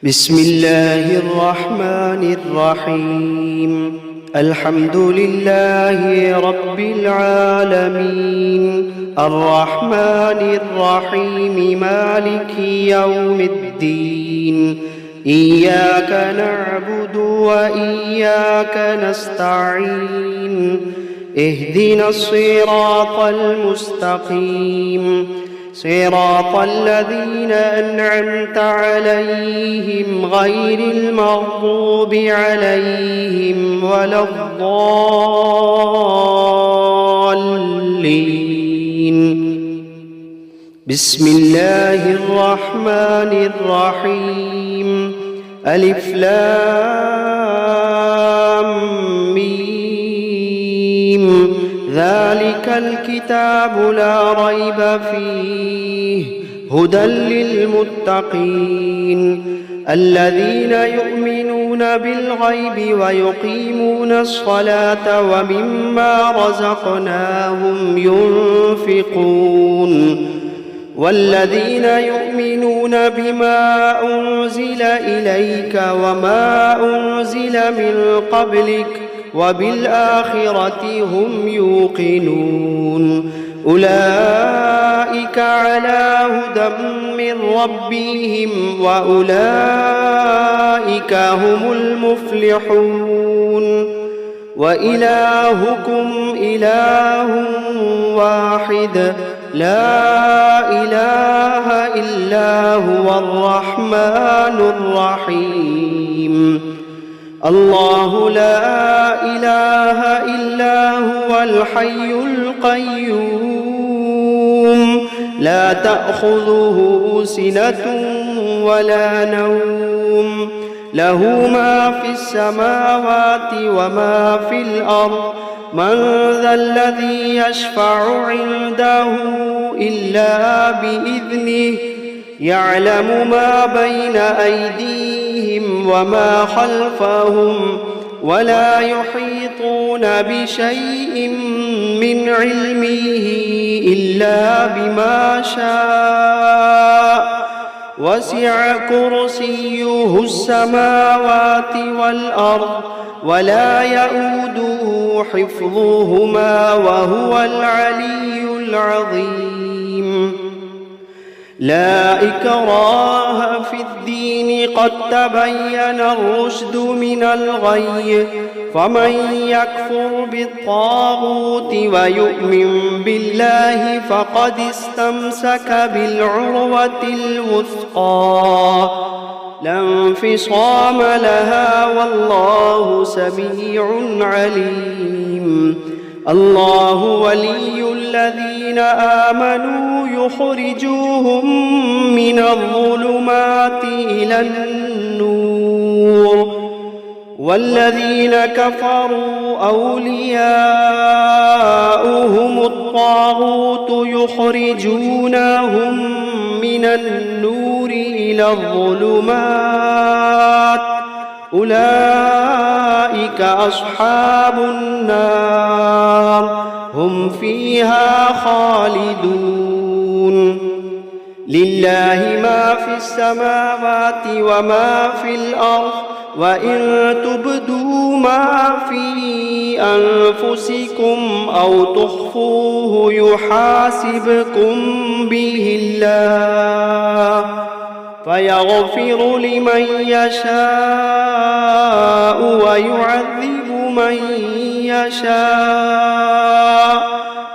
بسم الله الرحمن الرحيم. الحمد لله رب العالمين، الرحمن الرحيم، مالك يوم الدين. إياك نعبد وإياك نستعين. اهدنا الصراط المستقيم، صراط الذين أنعمت عليهم غير المغضوب عليهم ولا الضالين. بسم الله الرحمن الرحيم. ألف لام ميم. ذلك الكتاب لا ريب فيه هدى للمتقين الذين يؤمنون بالغيب ويقيمون الصلاة ومما رزقناهم ينفقون والذين يؤمنون بما أنزل إليك وما أنزل من قبلك وبالآخرة هم يوقنون. أولئك على هدى من ربهم وأولئك هم المفلحون. وإلهكم إله واحد لا إله إلا هو الرحمن الرحيم. الله لا إله إلا هو الحي القيوم لا تأخذه سنة ولا نوم له ما في السماوات وما في الأرض من ذا الذي يشفع عنده إلا بإذنه يعلم ما بين أيديهم وما خلفهم ولا يحيطون بشيء من علمه إلا بما شاء وسع كرسيه السماوات والأرض ولا يؤوده حفظهما وهو العلي العظيم. لا إكراه في الدين قد تبين الرشد من الغي فمن يكفر بالطاغوت ويؤمن بالله فقد استمسك بالعروة الوثقى لا انفصام لها والله سميع عليم. الله ولي الذين آمنوا يخرجوهم من الظلمات إلى النور والذين كفروا أولياؤهم الطاغوت يخرجونهم من النور إلى الظلمات أولئك أصحاب النار هم فيها خالدون. لله ما في السماوات وما في الأرض وإن تبدوا ما في أنفسكم أو تخفوه يحاسبكم به الله فيغفر لمن يشاء ويعذب من يشاء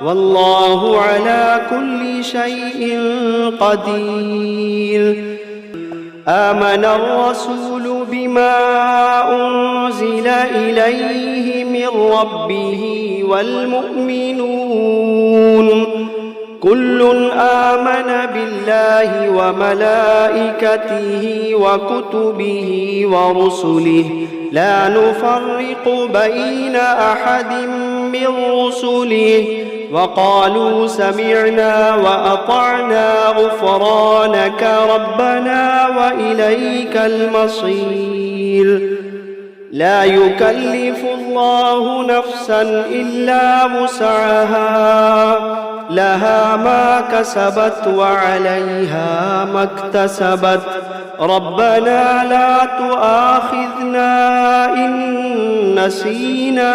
والله على كل شيء قدير. آمن الرسول بما أنزل إليه من ربه والمؤمنون كل آمن بالله وملائكته وكتبه ورسله لا نفرق بين أحد من رسله وقالوا سمعنا وأطعنا غفرانك ربنا وإليك المصير. لا يكلف الله نفسا إلا وسعها لها ما كسبت وعليها ما اكتسبت ربنا لا تؤاخذنا إن نسينا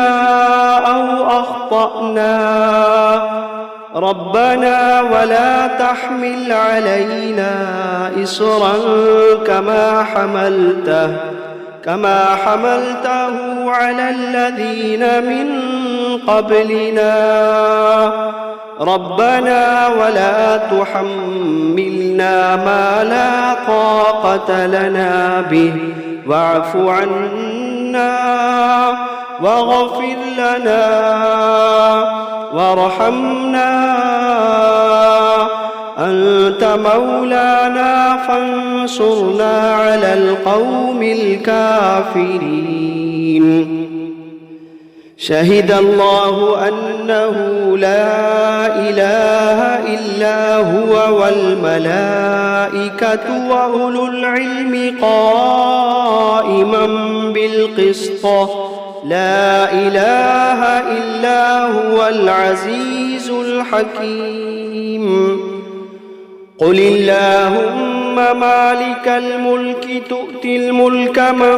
أو أخطأنا ربنا ولا تحمل علينا إصرا كما حملته على الذين من قبلنا ربنا ولا تحملنا ما لا طاقة لنا به واعف عنا واغفر لنا وارحمنا أنت مولانا فانصرنا على القوم الكافرين شهد الله أنه لا إله إلا هو والملائكة وأولو العلم قائما بالقسط لا إله إلا هو العزيز الحكيم قل اللهم مالك الملك تؤتي الملك من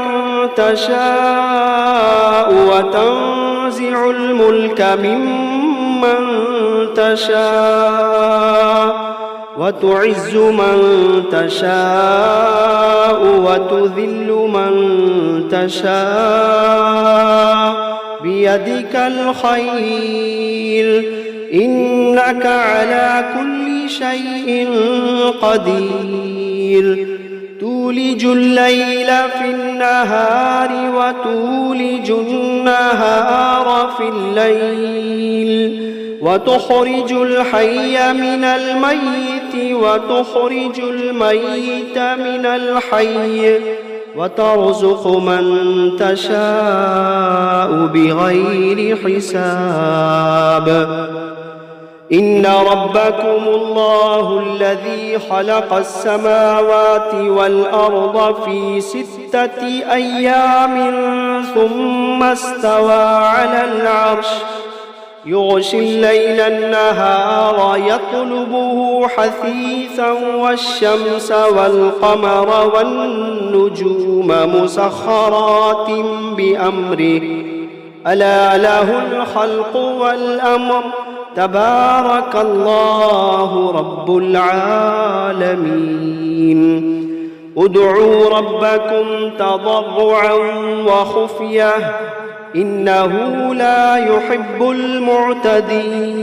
تشاء وتنزع الملك ممن تشاء وتعز من تشاء وتذل من تشاء بيدك الخير إنك على كل شيء قدير تولج الليل في النهار وتولج النهار في الليل وتخرج الحي من الميت وتخرج الميت من الحي وترزق من تشاء بغير حساب إن ربكم الله الذي خلق السماوات والأرض في 6 أيام ثم استوى على العرش يغشي الليل النهار يطلبه حثيثا والشمس والقمر والنجوم مسخرات بأمره ألا له الخلق والأمر تبارك الله رب العالمين ادعوا ربكم تضرعا وخفية إنه لا يحب المعتدين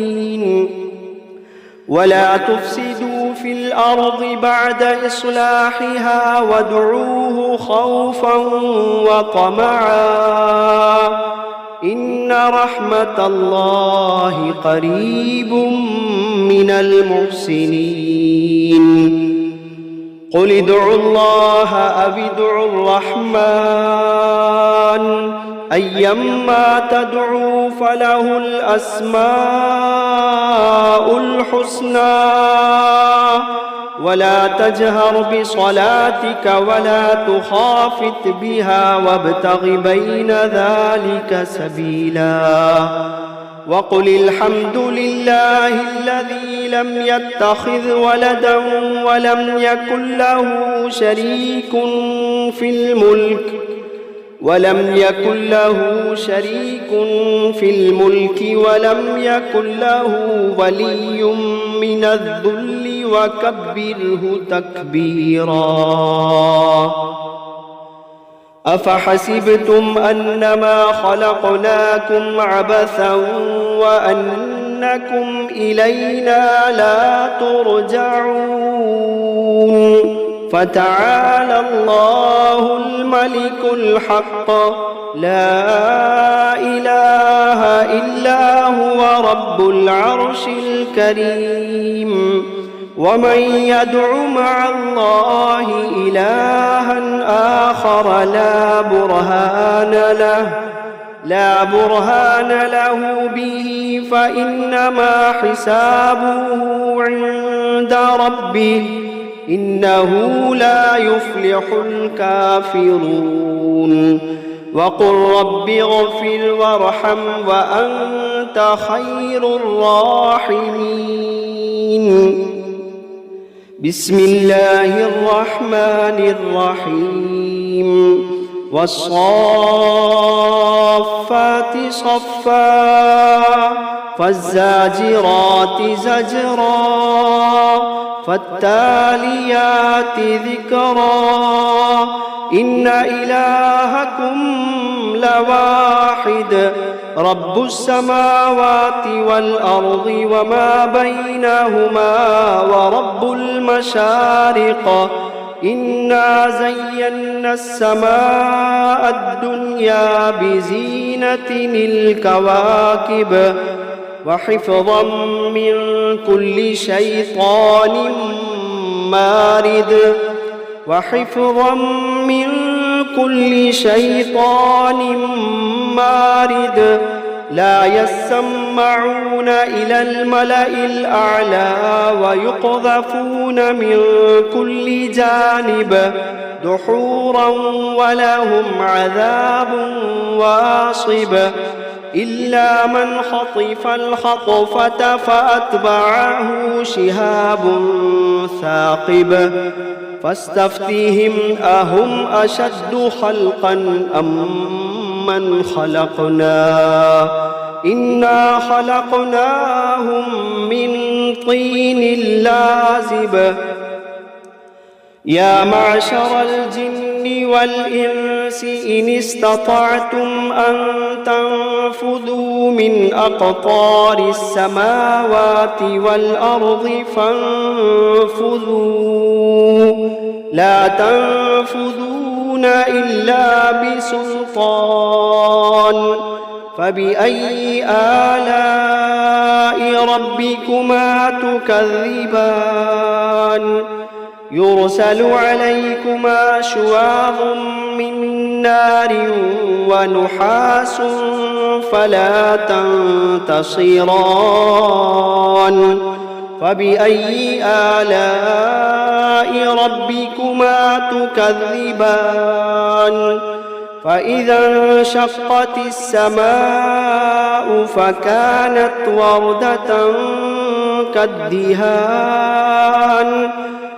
ولا تفسدوا في الأرض بعد إصلاحها وادعوه خوفا وطمعا إن رحمة الله قريب من المحسنين قل ادعوا الله أو ادعوا الرحمن أيما تدعوا فله الأسماء الحسنى ولا تجهر بصلاتك ولا تخافت بها وابتغ بين ذلك سبيلا وقل الحمد لله الذي لم يتخذ ولدا ولم يكن له شريك في الملك ولم يكن له ولي من الذل وكبره تكبيرا أفحسبتم أنما خلقناكم عبثا وأنكم إلينا لا ترجعون فتعالى الله الملك الحق لا إله إلا هو رب العرش الكريم ومن يدع مع الله إلها آخر لا برهان له به فإنما حسابه عند ربه إنه لا يفلح الكافرون وقل رب اغفر وارحم وأنت خير الراحمين بسم الله الرحمن الرحيم والصافات صفا فالزاجرات زجرا فالتاليات ذكرا إن إلهكم لواحد رب السماوات والأرض وما بينهما ورب المشارق إنا زينا السماء الدنيا بزينة الكواكب وحفظا من كل شيطان مارد وحفظا من كل شيطان مارد لا يسمعون إلى الملأ الأعلى ويقذفون من كل جانب دحورا ولهم عذاب واصب إلا من خطف الخطفة فأتبعه شهاب ثاقب فاستفتهم أهم أشد خلقا أم من خلقنا إنا خلقناهم من طين لازب يا معشر الجن والإنس إن استطعتم أن تنفذوا من أقطار السماوات والأرض فانفذوا لا تنفذون إلا بسلطان فبأي آلاء ربكما تكذبان يرسل عليكما شواظ من نار ونحاس فلا تنتصران فبأي آلاء ربكما تكذبان فإذا انشقت السماء فكانت وردة كالدهان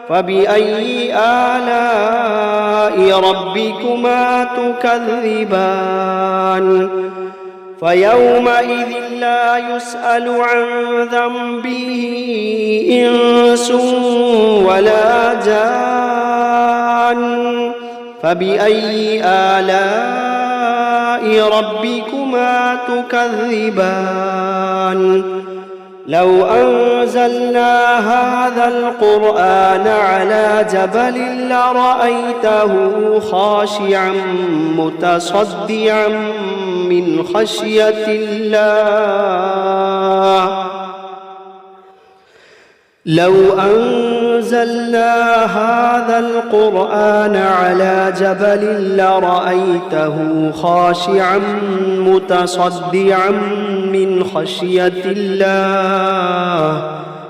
فبأي آلاء ربكما تكذبان فيومئذ لا يسأل عن ذنبه إنس ولا جان فبأي آلاء ربكما تكذبان لو أنزلنا هذا القرآن على جبل لرأيته خاشعا متصدعا من خشية الله لو أنزلنا هذا القرآن على جبل لرأيته خاشعا متصدعا من خشية الله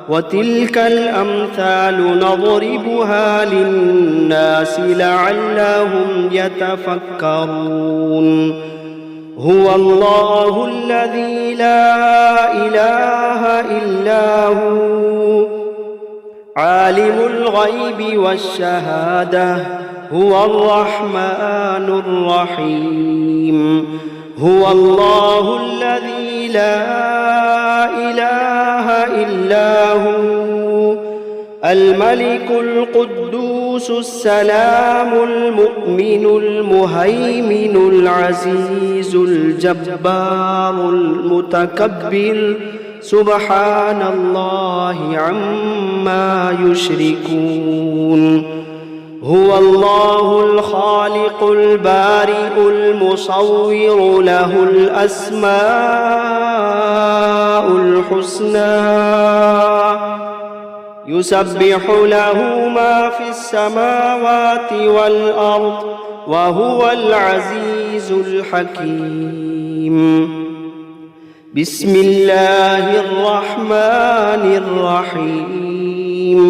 وتلك الأمثال نضربها للناس لعلهم يتفكرون هو الله الذي لا إله إلا هو عالم الغيب والشهادة هو الرحمن الرحيم هو الله الذي لا إله إلا هو الملك القدوس السلام المؤمن المهيمن العزيز الجبار المتكبر سبحان الله عما يشركون هو الله الخالق البارئ المصور له الأسماء الحسنى يسبح له ما في السماوات والأرض وهو العزيز الحكيم بسم الله الرحمن الرحيم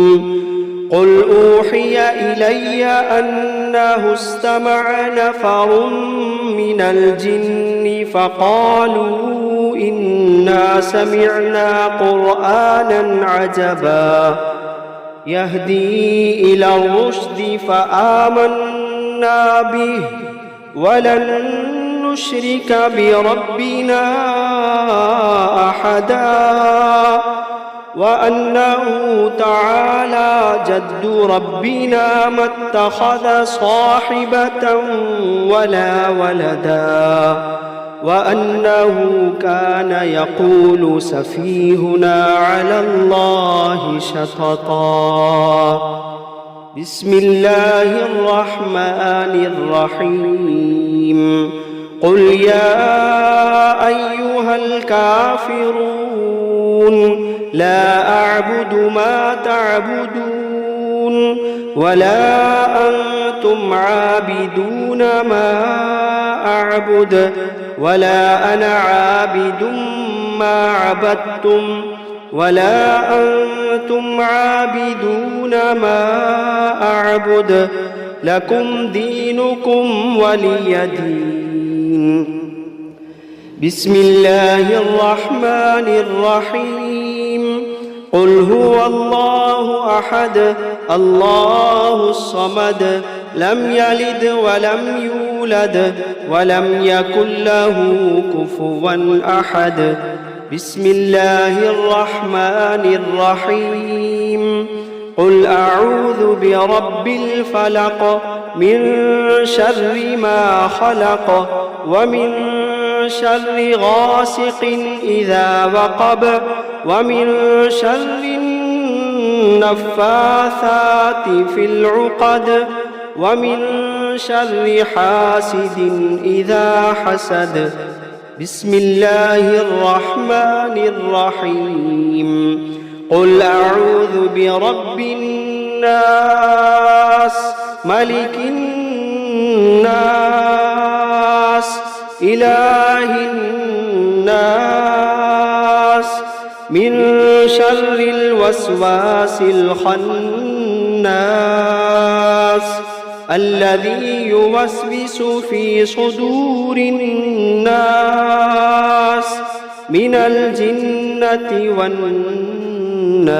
قل أوحي إلي أنه استمع نفر من الجن فقالوا إنا سمعنا قرآنا عجبا يهدي إلى الرشد فآمنا به ولن نشرك بربنا أحدا وأنه تعالى جد ربنا ما اتخذ صاحبة ولا ولدا وأنه كان يقول سفيهنا على الله شططا. بسم الله الرحمن الرحيم. قل يا أيها الكافرون لا أعبد ما تعبدون ولا أنتم عابدون ما أعبد ولا أنا عابد ما عبدتم ولا أنتم عابدون ما أعبد لكم دينكم ولي دين. بسم الله الرحمن الرحيم. قل هو الله أحد الله الصمد لم يلد ولم يولد ولم يكن له كفوا أحد. بسم الله الرحمن الرحيم. قل أعوذ برب الفلق من شر ما خلق ومن شر غاسق إذا وقب ومن شر النفاثات في العقد ومن شر حاسد إذا حسد. بسم الله الرحمن الرحيم. قل أعوذ برب الناس ملك الناس إله الناس من شر الوسواس الخناس الذي يوسوس في صدور الناس من الجنة والناس.